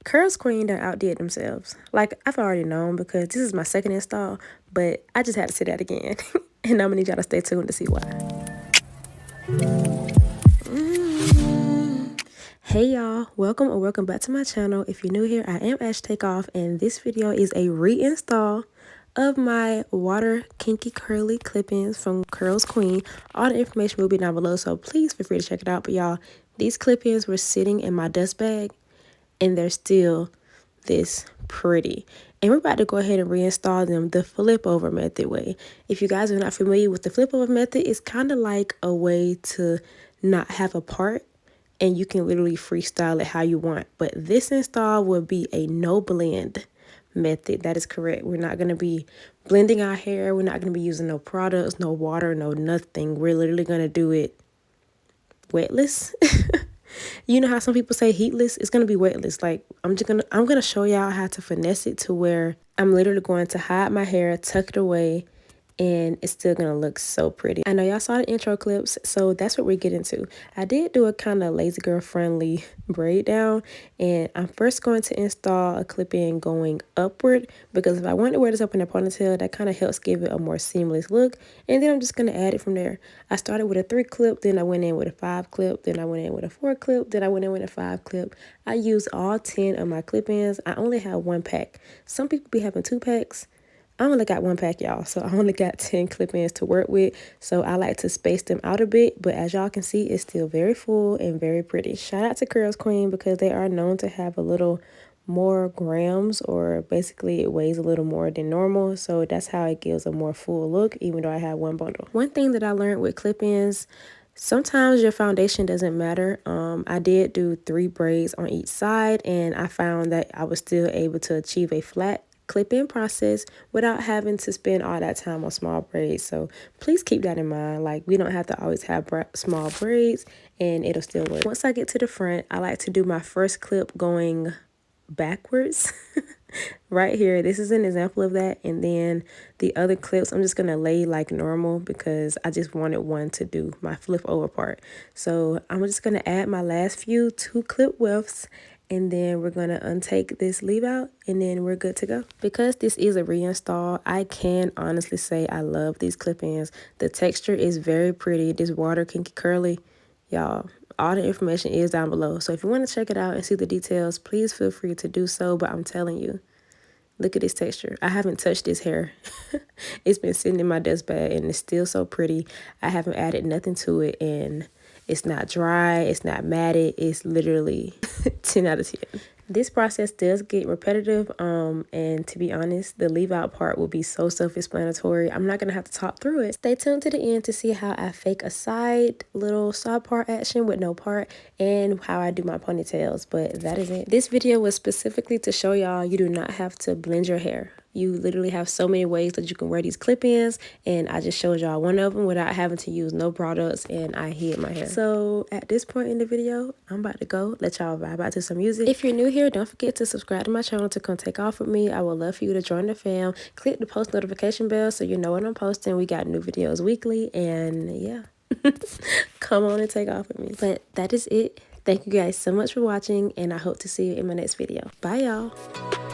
CURLSQUEEN done outdid themselves. Like, I've already known because this is my second install, but I just had to say that again. And I'm gonna need y'all to stay tuned to see why. Hey y'all, welcome or welcome back to my channel. If you're new here, I am Ash Takeoff, and this video is a reinstall of my water kinky curly clip-ins from CURLSQUEEN. All the information will be down below, so please feel free to check it out. But y'all, these clip-ins were sitting in my dust bag and they're still this pretty. And we're about to go ahead and reinstall them the flip over method way. If you guys are not familiar with the flip over method, it's kind of like a way to not have a part and you can literally freestyle it how you want. But this install will be a no blend method. That is correct. We're not going to be blending our hair. We're not going to be using no products, no water, no nothing. We're literally going to do it wetless. You know how some people say heatless? It's going to be wetless. Like, I'm going to show y'all how to finesse it to where I'm literally going to hide my hair, tuck it away, and it's still gonna look so pretty. I know y'all saw the intro clips, so that's what we're getting to. I did do a kind of lazy girl friendly braid down, and I'm first going to install a clip-in going upward because if I want to wear this up in a ponytail, that kind of helps give it a more seamless look. And then I'm just gonna add it from there. I started with a 3 clip, then I went in with a 5 clip, then I went in with a 4 clip, then I went in with a 5 clip. I used all 10 of my clip-ins. I only have 1 pack. Some people be having 2 packs. I only got 1 pack, y'all, so I only got 10 clip-ins to work with, so I like to space them out a bit, but as y'all can see, it's still very full and very pretty. Shout out to CURLSQUEEN because they are known to have a little more grams, or basically it weighs a little more than normal, so that's how it gives a more full look, even though I have 1 bundle. One thing that I learned with clip-ins, sometimes your foundation doesn't matter. I did do 3 braids on each side, and I found that I was still able to achieve a flat clip-in process without having to spend all that time on small braids. So please keep that in mind. Like, we don't have to always have small braids and it'll still work. Once I get to the front, I like to do my first clip going backwards. Right here, this is an example of that. And then the other clips I'm just gonna lay like normal because I just wanted one to do my flip over part. So I'm just gonna add my last few 2 clip widths, and then we're gonna untake this leave out, and then we're good to go. Because this is a reinstall, I can honestly say I love these clip-ins. The texture is very pretty. This water kinky curly, y'all, all the information is down below, so if you want to check it out and see the details, please feel free to do so. But I'm telling you, look at this texture. I haven't touched this hair. It's been sitting in my dust bag and it's still so pretty. I haven't added nothing to it, and it's not dry, it's not matted, it's literally 10 out of 10. This process does get repetitive, and to be honest, the leave out part will be so self-explanatory. I'm not gonna have to talk through it. Stay tuned to the end to see how I fake a little side part action with no part, and how I do my ponytails, but that is it. This video was specifically to show y'all you do not have to blend your hair. You literally have so many ways that you can wear these clip-ins, and I just showed y'all one of them without having to use no products, and I hid my hair. So at this point in the video, I'm about to go let y'all vibe out to some music. If you're new here, don't forget to subscribe to my channel to come take off with me. I would love for you to join the fam. Click the post notification bell so you know when I'm posting. We got new videos weekly, and yeah. Come on and take off with me. But that is it. Thank you guys so much for watching, and I hope to see you in my next video. Bye, y'all.